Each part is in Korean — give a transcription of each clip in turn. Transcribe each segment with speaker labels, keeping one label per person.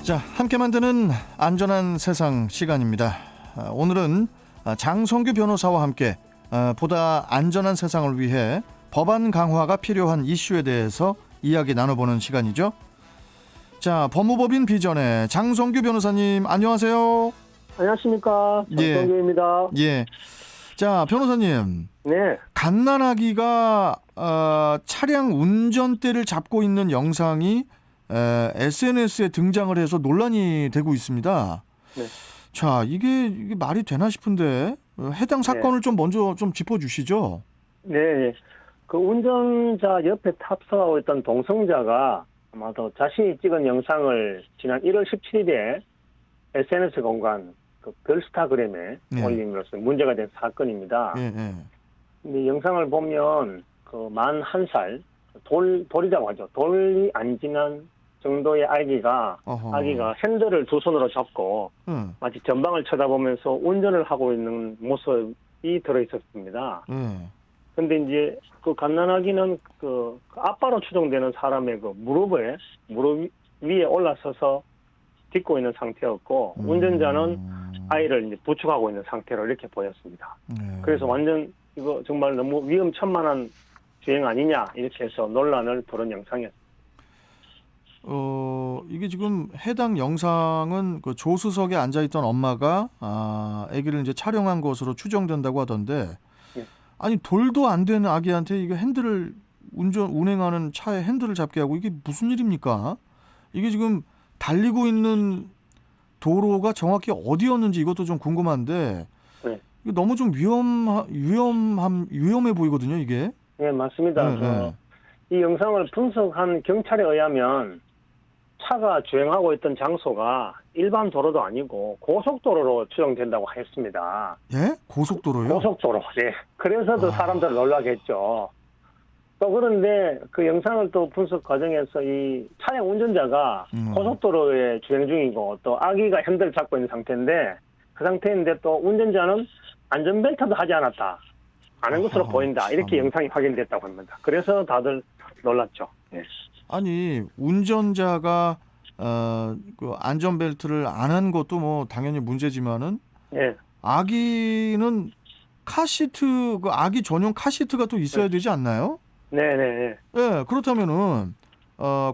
Speaker 1: 자, 함께 만드는 안전한 세상 시간입니다. 오늘은 장성규 변호사와 함께 보다 안전한 세상을 위해 법안 강화가 필요한 이슈에 대해서 이야기 나눠보는 시간이죠. 자, 법무법인 비전의 장성규 변호사님, 안녕하세요.
Speaker 2: 안녕하십니까. 장성규입니다.
Speaker 1: 예. 자, 변호사님.
Speaker 2: 네.
Speaker 1: 갓난아기가 차량 운전대를 잡고 있는 영상이 SNS에 등장을 해서 논란이 되고 있습니다.
Speaker 2: 네.
Speaker 1: 자, 이게 말이 되나 싶은데 해당 사건을 좀 먼저 좀 짚어주시죠.
Speaker 2: 네. 그 운전자 옆에 탑승하고 있던 동성자가 아마도 자신이 찍은 영상을 지난 1월 17일에 SNS 공간 그 별스타그램에 올림으로써 문제가 된 사건입니다. 근데 영상을 보면 그 만 1살 돌이라고 하죠. 돌이 안 지난 정도의 아기가 핸들을 두 손으로 잡고 마치 전방을 쳐다보면서 운전을 하고 있는 모습이 들어있었습니다. 근데 이제 그 갓난아기는 그 아빠로 추정되는 사람의 그 무릎 위에 올라서서 딛고 있는 상태였고 운전자는 아이를 이제 부축하고 있는 상태로 이렇게 보였습니다. 그래서 완전 이거 정말 너무 위험천만한 주행 아니냐 이렇게 해서 논란을 부른 영상이었습니다.
Speaker 1: 이게 지금 해당 영상은 그 조수석에 앉아있던 엄마가 아기를 이제 촬영한 것으로 추정된다고 하던데, 아니 돌도 안 되는 아기한테 이게 핸들을 운행하는 차에 핸들을 잡게 하고 이게 무슨 일입니까? 이게 지금 달리고 있는 도로가 정확히 어디였는지 이것도 좀 궁금한데, 이거 너무 좀 위험해 보이거든요, 이게.
Speaker 2: 네, 맞습니다. 이 영상을 분석한 경찰에 의하면 차가 주행하고 있던 장소가 일반 도로도 아니고 고속도로로 추정된다고 했습니다.
Speaker 1: 예? 고속도로요?
Speaker 2: 고속도로. 네. 그래서 더 사람들 놀라겠죠. 또 그런데 그 영상을 또 분석 과정에서 이 차량 운전자가 고속도로에 주행 중이고 또 아기가 핸들을 잡고 있는 상태인데 그 상태인데 또 운전자는 안전벨트도 하지 않았다. 아는 것으로 보인다. 이렇게 영상이 확인됐다고 합니다. 그래서 다들 놀랐죠. 네.
Speaker 1: 아니 운전자가 그 안전벨트를 안 한 것도 뭐 당연히 문제지만은 아기는 카시트 그 아기 전용 카시트가 또 있어야 되지 않나요?
Speaker 2: 네네.
Speaker 1: 네, 그렇다면은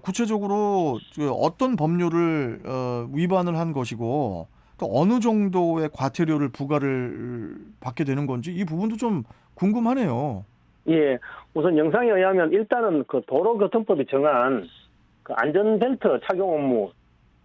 Speaker 1: 구체적으로 어떤 법률을 위반을 한 것이고 또 어느 정도의 과태료를 부과를 받게 되는 건지 이 부분도 좀 궁금하네요.
Speaker 2: 예, 우선 영상에 의하면 일단은 그 도로교통법이 정한 그 안전벨트 착용 의무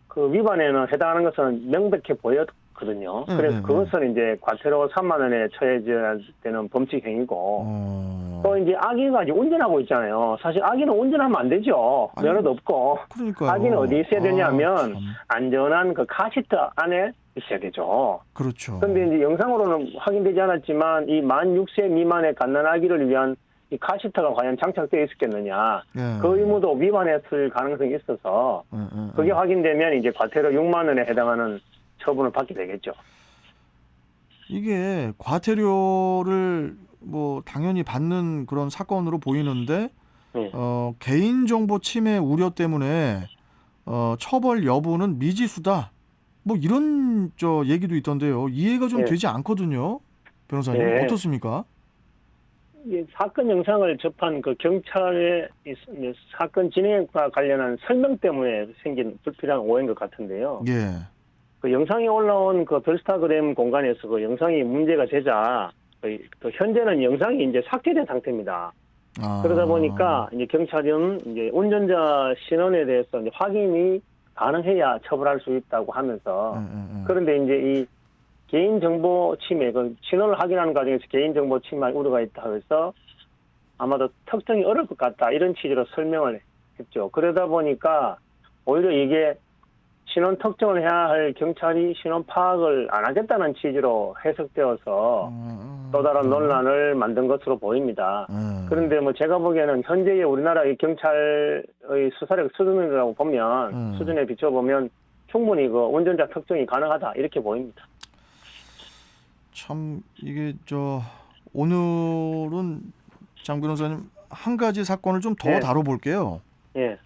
Speaker 2: 그 위반에는 해당하는 것은 명백해 보였거든요. 그래서 그것은 이제 과태료 3만 원에 처해져야 되는 범칙 행위고 또 이제 아기가 이제 운전하고 있잖아요. 사실 아기는 운전하면 안 되죠. 면허도 없고.
Speaker 1: 그러니까요.
Speaker 2: 아기는 어디에 있어야 되냐면 안전한 그 카시트 안에 있어야 되죠.
Speaker 1: 그렇죠.
Speaker 2: 그런데 이제 영상으로는 확인되지 않았지만 이 만 6세 미만의 갓난아기를 위한 이 카시트가 과연 장착되어 있었겠느냐. 그 의무도 위반했을 가능성이 있어서 그게 확인되면 이제 과태료 6만 원에 해당하는 처분을 받게 되겠죠.
Speaker 1: 이게 과태료를 뭐 당연히 받는 그런 사건으로 보이는데 개인정보 침해 우려 때문에 처벌 여부는 미지수다. 뭐 이런 얘기도 있던데요. 이해가 좀 되지 않거든요. 변호사님 어떻습니까?
Speaker 2: 사건 영상을 접한 그 경찰의 사건 진행과 관련한 설명 때문에 생긴 불필요한 오해인 것 같은데요. 그 영상이 올라온 그 별스타그램 공간에서 그 영상이 문제가 되자 그 현재는 영상이 이제 삭제된 상태입니다. 그러다 보니까 이제 경찰은 이제 운전자 신원에 대해서 이제 확인이 가능해야 처벌할 수 있다고 하면서 그런데 이제 이 개인정보 침해, 그 신원을 확인하는 과정에서 개인정보 침해 우려가 있다 해서 아마도 특정이 어려울 것 같다 이런 취지로 설명을 했죠. 그러다 보니까 오히려 이게 신원 특정을 해야 할 경찰이 신원 파악을 안 하겠다는 취지로 해석되어서 또 다른 논란을 만든 것으로 보입니다. 그런데 뭐 제가 보기에는 현재의 우리나라의 경찰의 수사력 수준이라고 보면 수준에 비춰보면 충분히 그 운전자 특정이 가능하다 이렇게 보입니다.
Speaker 1: 참 이게 오늘은 장 변호사님 한 가지 사건을 좀 더 다뤄볼게요.
Speaker 2: 예.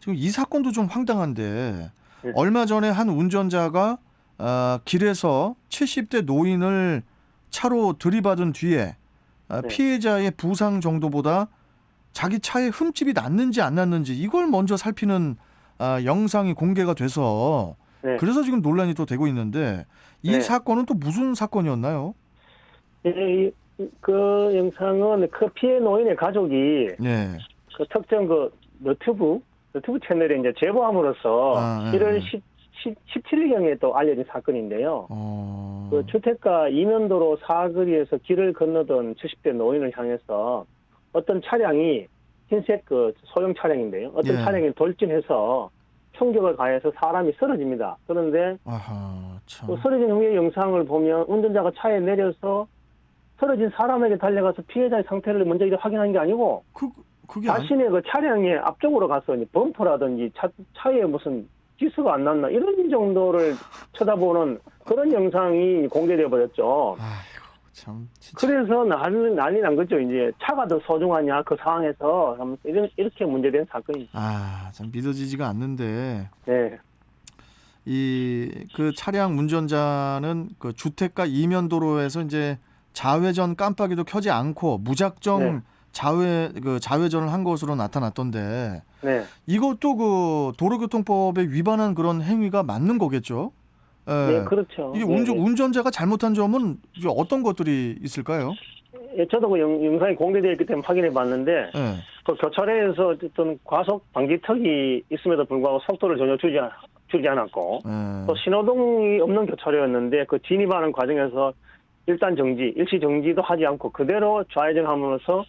Speaker 1: 지금 이 사건도 좀 황당한데
Speaker 2: 네.
Speaker 1: 얼마 전에 한 운전자가 길에서 70대 노인을 차로 들이받은 뒤에
Speaker 2: 네.
Speaker 1: 피해자의 부상 정도보다 자기 차에 흠집이 났는지 안 났는지 이걸 먼저 살피는 영상이 공개가 돼서
Speaker 2: 네.
Speaker 1: 그래서 지금 논란이 또 되고 있는데 이
Speaker 2: 네.
Speaker 1: 사건은 또 무슨 사건이었나요?
Speaker 2: 예, 그 영상은 그 피해 노인의 가족이
Speaker 1: 네.
Speaker 2: 그 특정 그 유튜브 채널에 이제 제보함으로써 1월 17일경에 또 알려진 사건인데요. 그 주택가 이면도로 사거리에서 길을 건너던 70대 노인을 향해서 어떤 차량이 흰색 그 소형 차량인데요. 어떤
Speaker 1: 예.
Speaker 2: 차량이 돌진해서 충격을 가해서 사람이 쓰러집니다. 그런데
Speaker 1: 참.
Speaker 2: 그 쓰러진 후의 영상을 보면 운전자가 차에 내려서 쓰러진 사람에게 달려가서 피해자의 상태를 먼저 확인한 게 아니고
Speaker 1: 그게
Speaker 2: 자신의 그 차량의 앞쪽으로 가서 범퍼라든지 차에 무슨 기스가 안 났나 이런 정도를 쳐다보는 그런 영상이 공개되어 버렸죠.
Speaker 1: 아이고 참. 진짜.
Speaker 2: 그래서 난리 난 거죠. 이제 차가 더 소중하냐 그 상황에서 이렇게 문제된 사건입니다.
Speaker 1: 참 믿어지지가 않는데
Speaker 2: 네.
Speaker 1: 이 그 차량 운전자는 그 주택가 이면도로에서 이제 좌회전 깜빡이도 켜지 않고 무작정 좌회전을 한 것으로 나타났던데
Speaker 2: 네.
Speaker 1: 이것도 그 도로교통법에 위반한 그런 행위가 맞는 거겠죠?
Speaker 2: 네, 그렇죠.
Speaker 1: 이게
Speaker 2: 네.
Speaker 1: 운전자가 잘못한 점은 이게 어떤 것들이 있을까요?
Speaker 2: 예, 저도 그 영상이 공개되어 있기 때문에 확인해 봤는데
Speaker 1: 네.
Speaker 2: 그 교차로에서 어쨌든 과속 방지턱이 있음에도 불구하고 속도를 전혀 줄이지 않았고 또 신호등이 없는 교차로였는데 그 진입하는 과정에서 일단 일시 정지도 하지 않고 그대로 좌회전하면서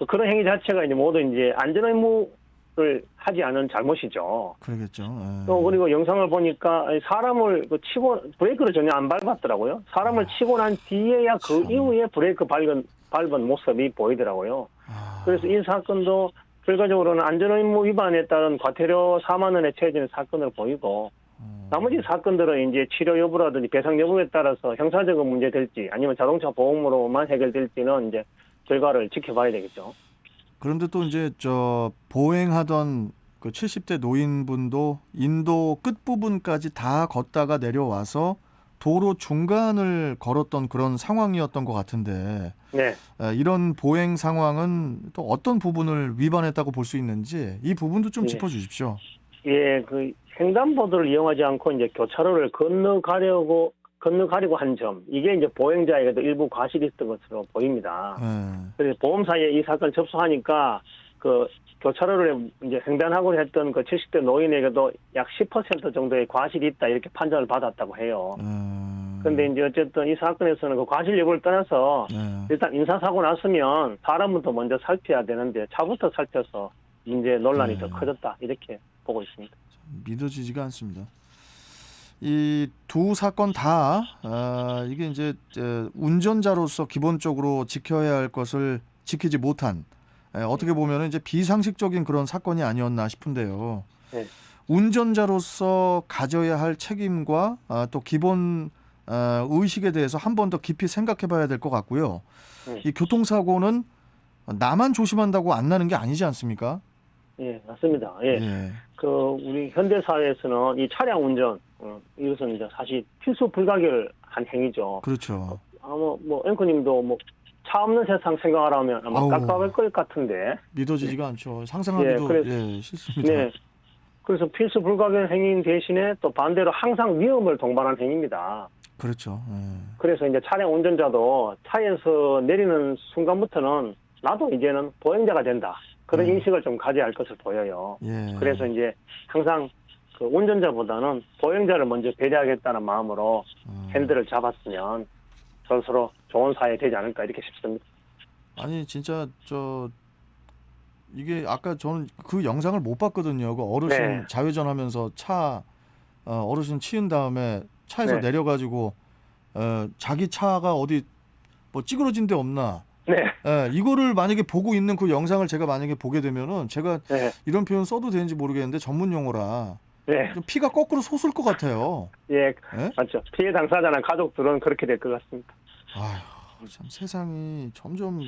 Speaker 2: 그런 행위 자체가 이제 모두 이제 안전 의무를 하지 않은 잘못이죠.
Speaker 1: 그러겠죠.
Speaker 2: 또 그리고 영상을 보니까 사람을 치고 브레이크를 전혀 안 밟았더라고요. 사람을 치고 난 뒤에야 그 이후에 브레이크 밟은 모습이 보이더라고요. 그래서 이 사건도 결과적으로는 안전의무 위반에 따른 과태료 4만 원에 처해지는 사건으로 보이고 나머지 사건들은 이제 치료 여부라든지 배상 여부에 따라서 형사적인 문제 될지 아니면 자동차 보험으로만 해결될지는 이제 결과를 지켜봐야 되겠죠.
Speaker 1: 그런데 또 이제 보행하던 그 70대 노인분도 인도 끝부분까지 다 걷다가 내려와서 도로 중간을 걸었던 그런 상황이었던 것 같은데
Speaker 2: 네.
Speaker 1: 이런 보행 상황은 또 어떤 부분을 위반했다고 볼 수 있는지 이 부분도 좀 짚어주십시오.
Speaker 2: 예, 그 횡단보도를 이용하지 않고 이제 교차로를 건너가려고 한 점, 이게 이제 보행자에게도 일부 과실이 있었던 것으로 보입니다. 그래서 보험사에 이 사건을 접수하니까 그 교차로를 이제 횡단하고 했던 그 70대 노인에게도 약 10% 정도의 과실이 있다 이렇게 판정을 받았다고 해요. 그런데 이제 어쨌든 이 사건에서는 그 과실 여부를 떠나서 일단 인사사고 났으면 사람부터 먼저 살펴야 되는데 차부터 살펴서 문제 논란이 더 커졌다 이렇게 보고 있습니다.
Speaker 1: 믿어지지가 않습니다. 이 두 사건 다 이게 이제 운전자로서 기본적으로 지켜야 할 것을 지키지 못한 어떻게 보면 이제 비상식적인 그런 사건이 아니었나 싶은데요.
Speaker 2: 네.
Speaker 1: 운전자로서 가져야 할 책임과 또 기본 의식에 대해서 한 번 더 깊이 생각해봐야 될 것 같고요. 이 교통사고는 나만 조심한다고 안 나는 게 아니지 않습니까?
Speaker 2: 예, 맞습니다. 예. 그 우리 현대 사회에서는 이 차량 운전 이것은 이제 사실 필수 불가결한 행위죠.
Speaker 1: 그렇죠.
Speaker 2: 아마 뭐 앵커님도 차 없는 세상 생각하라면 아마 깜깜할 것 같은데
Speaker 1: 믿어지지가 않죠. 상상하기도 싫습니다.
Speaker 2: 네. 그래서 필수 불가결 행위인 대신에 또 반대로 항상 위험을 동반한 행위입니다.
Speaker 1: 그렇죠.
Speaker 2: 그래서 이제 차량 운전자도 차에서 내리는 순간부터는 나도 이제는 보행자가 된다. 그런 인식을 좀 가져야 할 것을 보여요. 그래서 이제 항상 그 운전자보다는 보행자를 먼저 배려하겠다는 마음으로 핸들을 잡았으면 서로 좋은 사회 되지 않을까 이렇게 싶습니다.
Speaker 1: 아니 진짜 이게 아까 저는 그 영상을 못 봤거든요. 그 어르신 좌회전하면서 어르신 치은 다음에 차에서 내려가지고 자기 차가 어디 뭐 찌그러진 데 없나? 이거를 만약에 보고 있는 그 영상을 제가 만약에 보게 되면은 제가 이런 표현 써도 되는지 모르겠는데 전문 용어라. 좀 피가 거꾸로 솟을 것 같아요.
Speaker 2: 맞죠. 피해 당사자나 가족들은 그렇게 될 것 같습니다.
Speaker 1: 아휴, 참 세상이 점점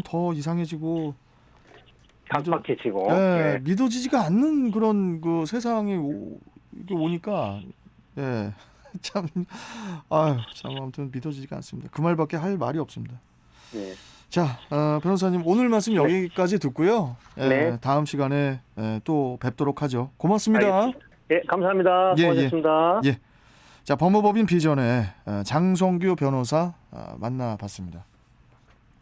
Speaker 1: 더 이상해지고
Speaker 2: 각박해지고.
Speaker 1: 예, 믿어지지가 않는 그런 그 세상이 이게 오니까 예, 참 참 아무튼 믿어지지가 않습니다. 그 말밖에 할 말이 없습니다.
Speaker 2: 네.
Speaker 1: 자, 변호사님 오늘 말씀 여기까지 듣고요. 예,
Speaker 2: 네.
Speaker 1: 다음 시간에 또 뵙도록 하죠. 고맙습니다.
Speaker 2: 예, 감사합니다.
Speaker 1: 예,
Speaker 2: 고맙습니다.
Speaker 1: 예. 자, 법무법인 비전의 장성규 변호사 만나봤습니다.